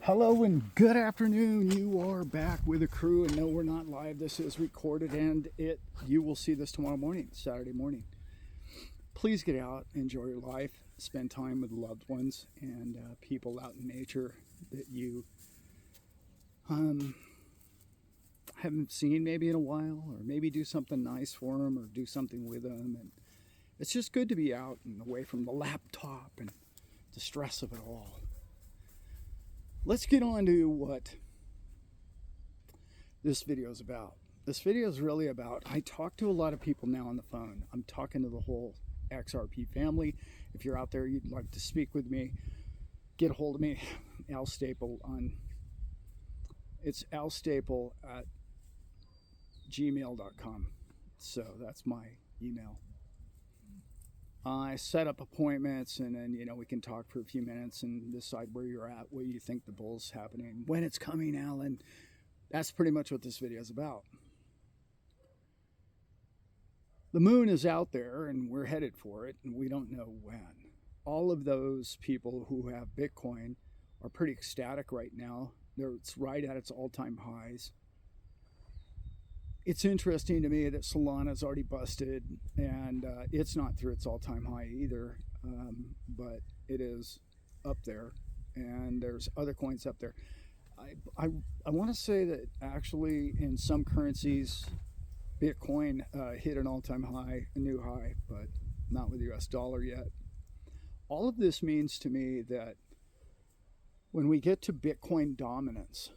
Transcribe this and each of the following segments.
Hello and good afternoon. You are back with a crew, and no, we're not live. This is recorded, and you will see this tomorrow morning, Saturday morning. Please get out, enjoy your life, spend time with loved ones and people out in nature that you haven't seen maybe in a while, or maybe do something nice for them or do something with them. And it's just good to be out and away from the laptop and the stress of it all. Let's get on to what this video is about. This video is really about, I talk to a lot of people now on the phone. I'm talking to the whole XRP family. If you're out there, you'd like to speak with me, get a hold of me. Allan Staple it's alstaple@gmail.com. So that's my email. I set up appointments, and then we can talk for a few minutes and decide where you're at, what you think the bull's happening, when it's coming, Allan. That's pretty much what this video is about. The moon is out there, and we're headed for it, and we don't know when. All of those people who have Bitcoin are pretty ecstatic right now. It's right at its all-time highs. It's interesting to me that Solana's already busted, and it's not through its all-time high either, but it is up there, and there's other coins up there. I want to say that actually in some currencies, Bitcoin hit an all-time high, a new high, but not with the US dollar yet. All of this means to me that when we get to Bitcoin dominance,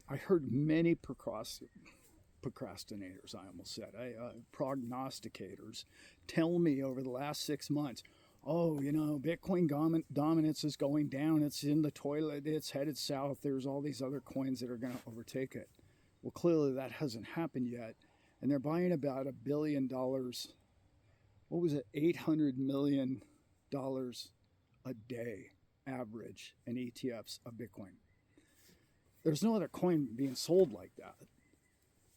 I heard many procrastinators, I almost said, prognosticators tell me over the last 6 months, oh, Bitcoin dominance is going down, it's in the toilet, it's headed south, there's all these other coins that are going to overtake it. Well, clearly that hasn't happened yet, and they're buying about $1 billion, what was it, $800 million a day average in ETFs of Bitcoin. There's no other coin being sold like that.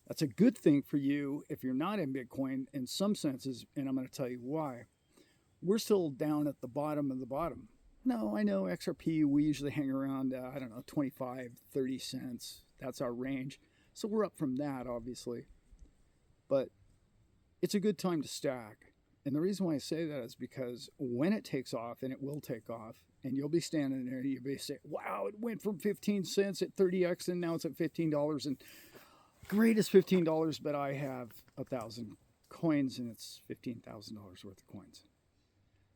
That's a good thing for you if you're not in Bitcoin in some senses, and I'm going to tell you why. We're still down at the bottom of the bottom. No, I know XRP, we usually hang around, 25, 30 cents. That's our range. So we're up from that, obviously. But it's a good time to stack. And the reason why I say that is because when it takes off, and it will take off, and you'll be standing there, you'll be saying, wow, it went from 15 cents at 30x, and now it's at $15, and greatest $15, but I have 1,000 coins, and it's $15,000 worth of coins.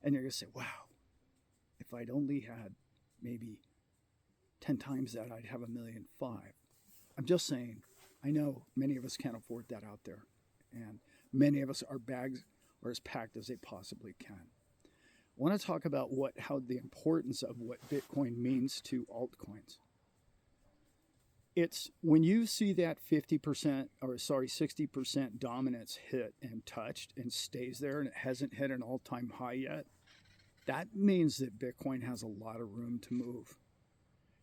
And you're going to say, wow, if I'd only had maybe 10 times that, I'd have $1.5 million. I'm just saying, I know many of us can't afford that out there. And many of us, our bags are as packed as they possibly can. I want to talk about how the importance of what Bitcoin means to altcoins. It's when you see that 60% dominance hit and touched and stays there, and it hasn't hit an all-time high yet, that means that Bitcoin has a lot of room to move.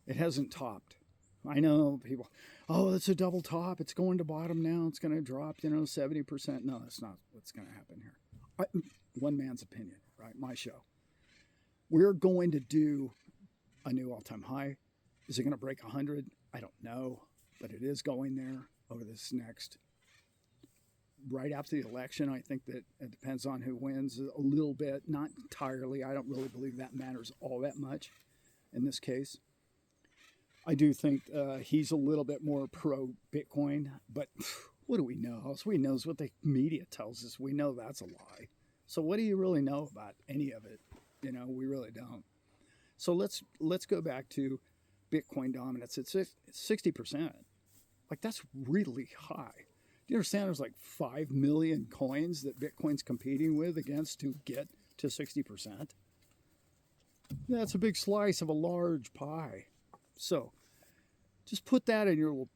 It hasn't topped. I know people, oh, it's a double top. It's going to bottom now. It's going to drop, 70%. No, that's not what's going to happen here. One man's opinion, right? My show. We're going to do a new all-time high. Is it going to break 100? I don't know, but it is going there over this next, right after the election. I think that it depends on who wins a little bit, not entirely. I don't really believe that matters all that much in this case. I do think he's a little bit more pro-Bitcoin, but what do we know? All we know is what the media tells us. We know that's a lie. So what do you really know about any of it? We really don't. So let's go back to Bitcoin dominance. It's 60%. Like, that's really high. Do you understand there's like 5 million coins that Bitcoin's competing with against to get to 60%? That's a big slice of a large pie. So just put that in your little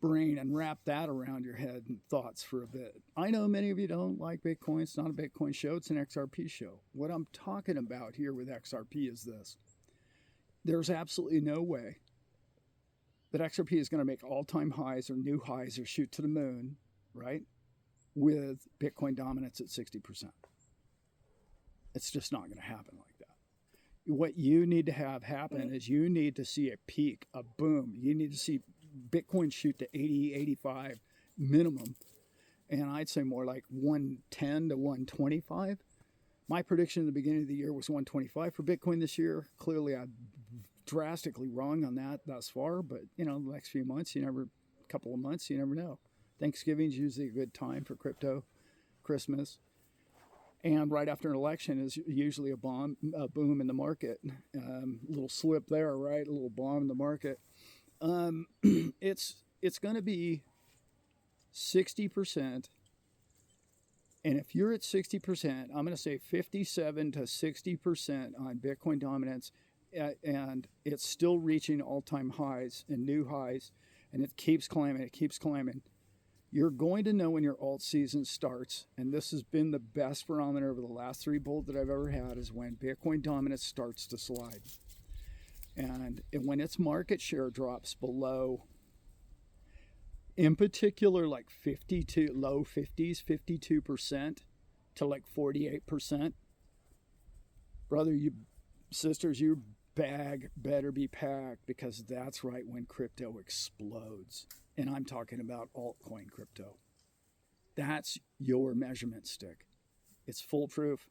brain and wrap that around your head and thoughts for a bit. I know many of you don't like Bitcoin. It's not a Bitcoin show. It's an XRP show. What I'm talking about here with XRP is this. There's absolutely no way that XRP is going to make all-time highs or new highs or shoot to the moon, right, with Bitcoin dominance at 60%. It's just not going to happen like that. what you need to have happen is you need to see a peak, a boom. You need to see Bitcoin shoot to 80, 85 minimum. And I'd say more like 110 to 125. My prediction at the beginning of the year was 125 for Bitcoin this year. Clearly, I'm drastically wrong on that thus far. But, the next few months, couple of months, you never know. Thanksgiving's usually a good time for crypto, Christmas. And right after an election is usually a boom in the market. Little slip there, right? A little bomb in the market. It's going to be 60%. And if you're at 60%, I'm going to say 57 to 60% on Bitcoin dominance. And it's still reaching all-time highs and new highs. And it keeps climbing. It keeps climbing. You're going to know when your alt season starts, and this has been the best barometer over the last 3 bulls that I've ever had, is when Bitcoin dominance starts to slide. And when its market share drops below, in particular, like 52, low 50s, 52% to like 48%, brother, sisters, your bag better be packed, because that's right when crypto explodes. And I'm talking about altcoin crypto. That's your measurement stick. It's foolproof.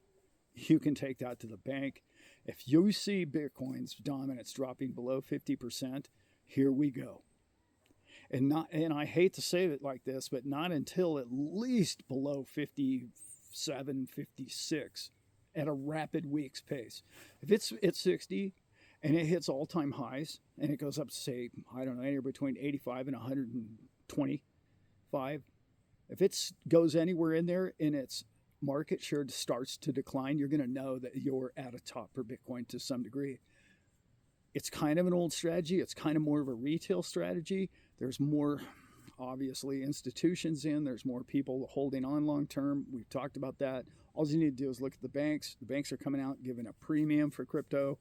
You can take that to the bank. If you see Bitcoin's dominance dropping below 50%, here we go. And I hate to say it like this, but not until at least below 57, 56 at a rapid week's pace. If it's at 60, and it hits all-time highs, and it goes up to, say, I don't know, anywhere between 85 and 125. If it goes anywhere in there and its market share starts to decline, you're going to know that you're at a top for Bitcoin to some degree. It's kind of an old strategy. It's kind of more of a retail strategy. There's more, obviously, institutions in. There's more people holding on long-term. We've talked about that. All you need to do is look at the banks. The banks are coming out giving a premium for crypto,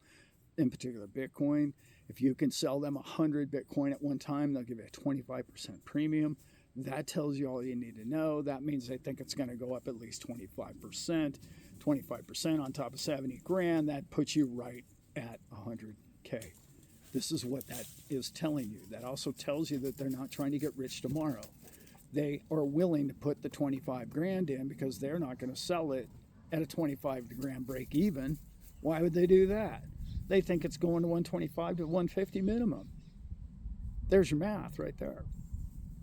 in particular Bitcoin. If you can sell them 100 Bitcoin at one time, they'll give you a 25% premium. That tells you all you need to know. That means they think it's going to go up at least 25%. 25% on top of 70 grand, that puts you right at 100K. This is what that is telling you. That also tells you that they're not trying to get rich tomorrow. They are willing to put the 25 grand in because they're not going to sell it at a 25 grand break even. Why would they do that? They think it's going to 125 to 150 minimum. There's your math right there.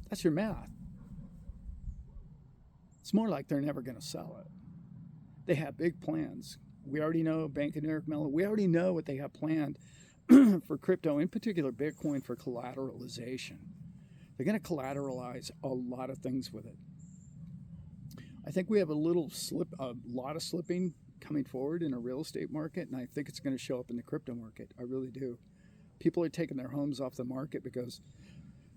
That's your math. It's more like they're never going to sell it. They have big plans. We already know Bank of New York Mellon. We already know what they have planned for crypto, in particular Bitcoin, for collateralization. They're going to collateralize a lot of things with it. I think we have a lot of slipping coming forward in a real estate market, and I think it's going to show up in the crypto market. I really do. People are taking their homes off the market because,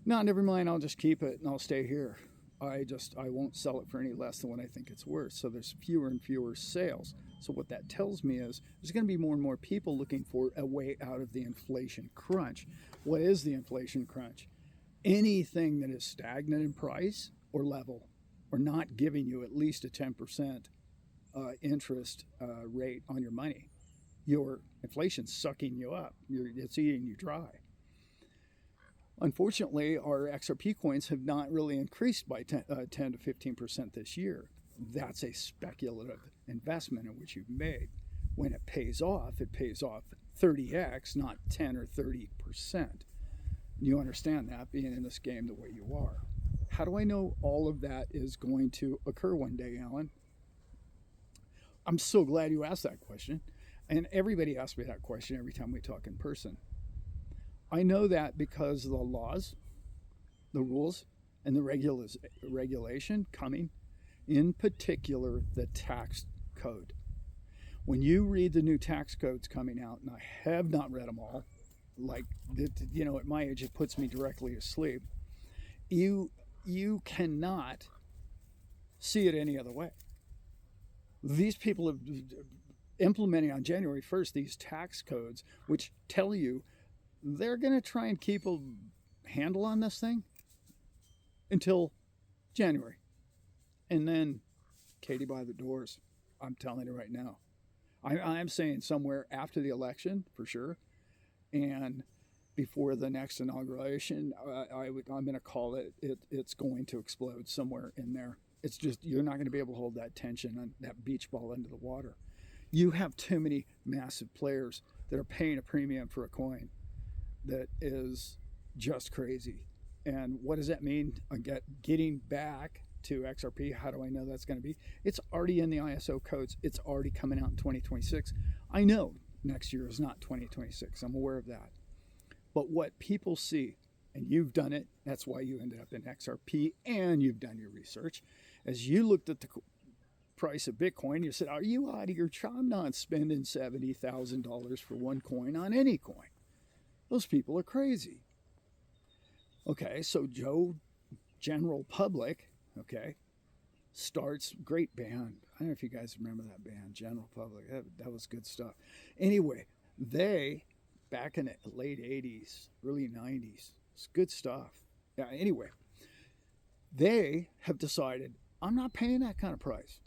no, never mind, I'll just keep it and I'll stay here. I won't sell it for any less than what I think it's worth. So there's fewer and fewer sales. So what that tells me is there's going to be more and more people looking for a way out of the inflation crunch. What is the inflation crunch? Anything that is stagnant in price or level, or not giving you at least a 10% interest rate on your money. Your inflation's sucking you up. It's eating you dry. Unfortunately, our XRP coins have not really increased by 10 to 15% this year. That's a speculative investment in which you've made. When it pays off 30x, not 10 or 30%. You understand that, being in this game the way you are. How do I know all of that is going to occur one day, Allan? I'm so glad you asked that question. And everybody asks me that question every time we talk in person. I know that because the laws, the rules, and the regulation coming, in particular the tax code. When you read the new tax codes coming out, and I have not read them all, like, at my age it puts me directly to sleep, you cannot see it any other way. These people have implementing on January 1st these tax codes, which tell you they're going to try and keep a handle on this thing until January. And then Katie by the doors. I'm telling you right now. I'm saying somewhere after the election for sure, and before the next inauguration, I'm going to call it's going to explode somewhere in there. It's just you're not going to be able to hold that tension on that beach ball into the water. You have too many massive players that are paying a premium for a coin that is just crazy. And what does that mean? Getting back to XRP, how do I know that's going to be? It's already in the ISO codes. It's already coming out in 2026. I know next year is not 2026. I'm aware of that. But what people see, and you've done it, that's why you ended up in XRP and you've done your research, as you looked at the price of Bitcoin, you said, are you out of your job? I'm not spending $70,000 for one coin on any coin. Those people are crazy. Okay, so Joe General Public, okay, starts, great band. I don't know if you guys remember that band, General Public. That was good stuff. Anyway, they, back in the late 80s, early 90s, it's good stuff. Yeah, anyway, they have decided, I'm not paying that kind of price.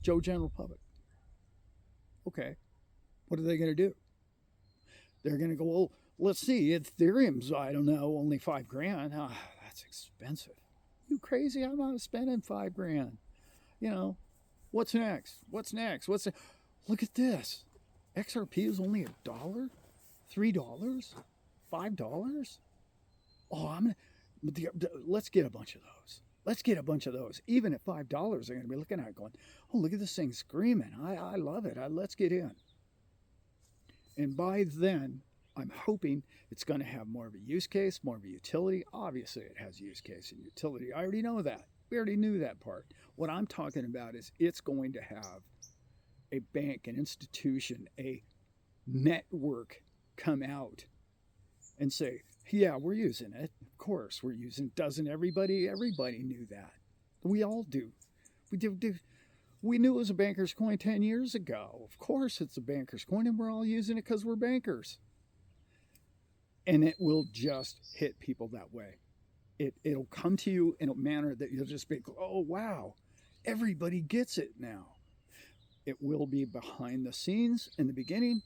Joe General Public. Okay, what are they going to do? They're going to go, well, let's see, Ethereum's, I don't know, only $5,000. Oh, that's expensive. You crazy? I'm not spending $5,000. You know, what's next? Look at this. XRP is only $1, $3, $5. Oh, let's get a bunch of those. Even at $5, they're going to be looking at it going, oh, look at this thing screaming. I love it. Let's get in. And by then, I'm hoping it's going to have more of a use case, more of a utility. Obviously, it has use case and utility. I already know that. We already knew that part. What I'm talking about is it's going to have a bank, an institution, a network come out and say, yeah, we're using it. Of course, we're using it. Doesn't everybody? Everybody knew that. We all do. We knew it was a banker's coin 10 years ago. Of course it's a banker's coin, and we're all using it because we're bankers. And it will just hit people that way. It'll come to you in a manner that you'll just be, oh, wow, everybody gets it now. It will be behind the scenes in the beginning,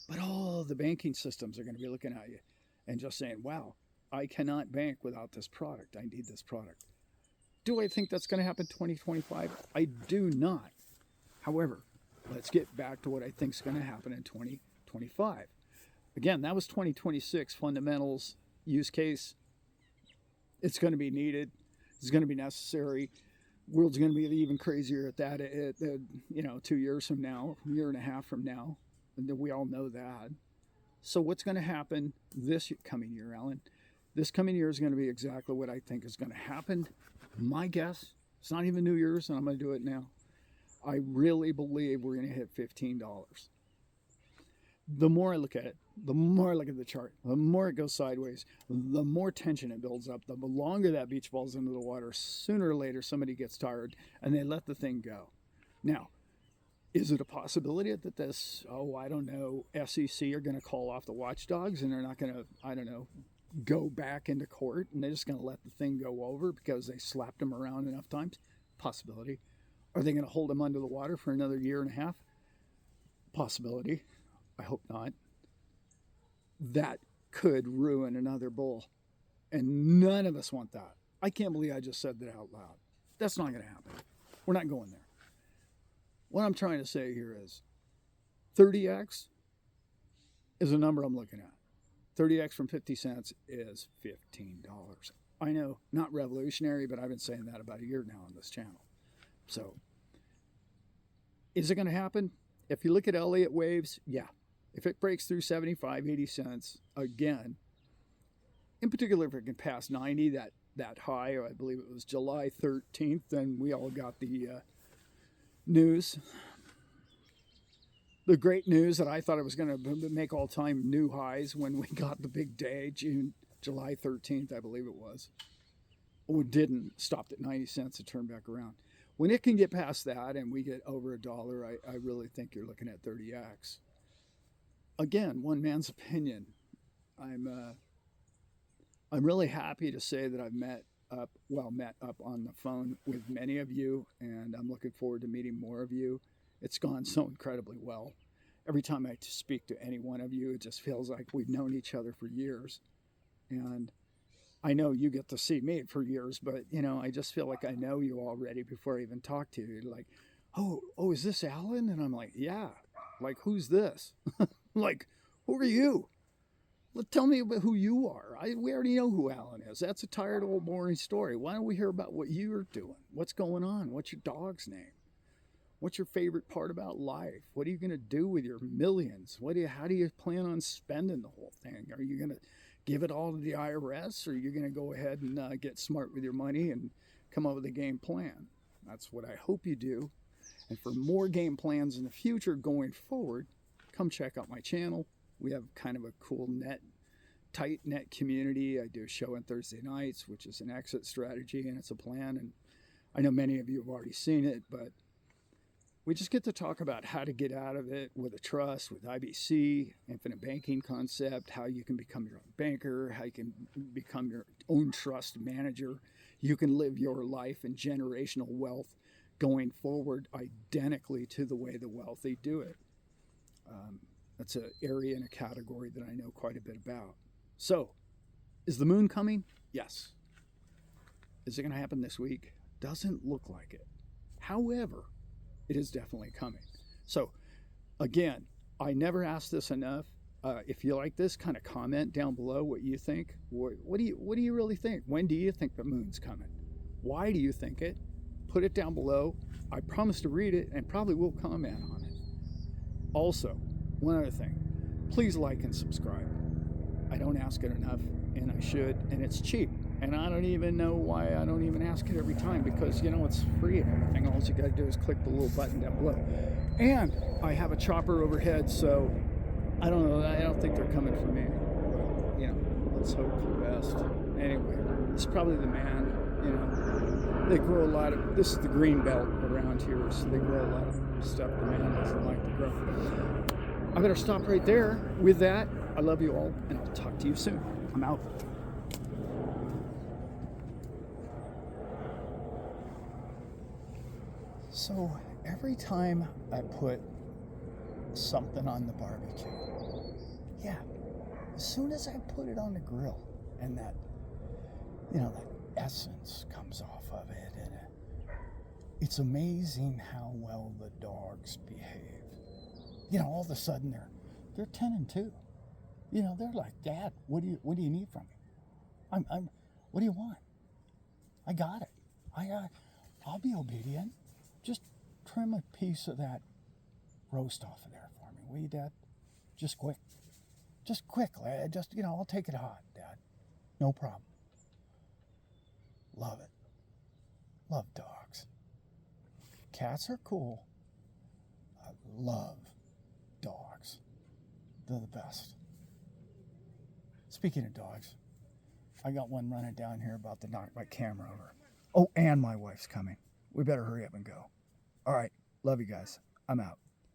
but all the banking systems are going to be looking at you and just saying, wow, I cannot bank without this product. I need this product. Do I think that's going to happen in 2025? I do not. However, let's get back to what I think is going to happen in 2025. Again, that was 2026 fundamentals, use case. It's going to be needed. It's going to be necessary. World's going to be even crazier at that, 2 years from now, a year and a half from now. And we all know that. So what's going to happen this coming year, Allan? This coming year is going to be exactly what I think is going to happen. My guess, it's not even New Year's, and I'm going to do it now. I really believe we're going to hit $15. The more I look at it, the more I look at the chart, the more it goes sideways, the more tension it builds up, the longer that beach ball's into the water, sooner or later somebody gets tired and they let the thing go. Now, is it a possibility that this, I don't know, SEC are going to call off the watchdogs and they're not going to, go back into court and they're just going to let the thing go over because they slapped them around enough times? Possibility. Are they going to hold them under the water for another year and a half? Possibility. I hope not. That could ruin another bull. And none of us want that. I can't believe I just said that out loud. That's not going to happen. We're not going there. What I'm trying to say here is 30x is a number I'm looking at. 30x from 50 cents is $15. I know, not revolutionary, but I've been saying that about a year now on this channel. So, is it going to happen? If you look at Elliot waves, yeah. If it breaks through 75, 80 cents again, in particular if it can pass 90, that high, or I believe it was July 13th, then we all got the news. The great news that I thought it was going to make all-time new highs when we got the big day, July 13th, I believe it was. Oh, it didn't. Stopped at 90 cents. It turned back around. When it can get past that and we get over $1, I really think you're looking at 30x. Again, one man's opinion. I'm really happy to say that I've met up on the phone with many of you, and I'm looking forward to meeting more of you It's gone so incredibly well. Every time I speak to any one of you, it just feels like we've known each other for years. And I know you get to see me for years, but I just feel like I know you already before I even talk to you. Like, oh, is this Allan? And I'm like, yeah. Like, who's this? Like, who are you? Well, tell me about who you are. We already know who Allan is. That's a tired, old, boring story. Why don't we hear about what you're doing? What's going on? What's your dog's name? What's your favorite part about life? What are you going to do with your millions? How do you plan on spending the whole thing? Are you going to give it all to the IRS, or are you going to go ahead and get smart with your money and come up with a game plan? That's what I hope you do. And for more game plans in the future going forward, come check out my channel. We have kind of a cool tight net community. I do a show on Thursday nights, which is an exit strategy, and it's a plan. And I know many of you have already seen it, but we just get to talk about how to get out of it with a trust, with IBC, infinite banking concept, how you can become your own banker, how you can become your own trust manager. You can live your life in generational wealth going forward identically to the way the wealthy do it. That's an area and a category that I know quite a bit about. So, is the moon coming? Yes. Is it going to happen this week? Doesn't look like it. However, it is definitely coming. So, again, I never ask this enough. If you like this, kind of comment down below what you think. What do you really think? When do you think the moon's coming? Why do you think it? Put it down below. I promise to read it and probably will comment on it. Also, one other thing, please like and subscribe. I don't ask it enough, and I should, and it's cheap. And I don't even know why I don't even ask it every time, because it's free and everything. All you got to do is click the little button down below. And I have a chopper overhead, so I don't know. I don't think they're coming for me. But, let's hope for the best. Anyway, it's probably the man. They grow a lot of, this is the green belt around here, so they grow a lot of stuff the man doesn't like to grow. I better stop right there. With that, I love you all, and I'll talk to you soon. I'm out. So every time I put something on the barbecue, as soon as I put it on the grill and that, that essence comes off of it, and it's amazing how well the dogs behave. All of a sudden they're 10 and 2. They're like, Dad, what do you need from me? What do you want? I got it. I'll be obedient. Just trim a piece of that roast off of there for me, will you, Dad? Just quick. Just quickly. I'll take it hot, Dad. No problem. Love it. Love dogs. Cats are cool. I love dogs. They're the best. Speaking of dogs, I got one running down here about to knock my camera over. Oh, and my wife's coming. We better hurry up and go. All right. Love you guys. I'm out.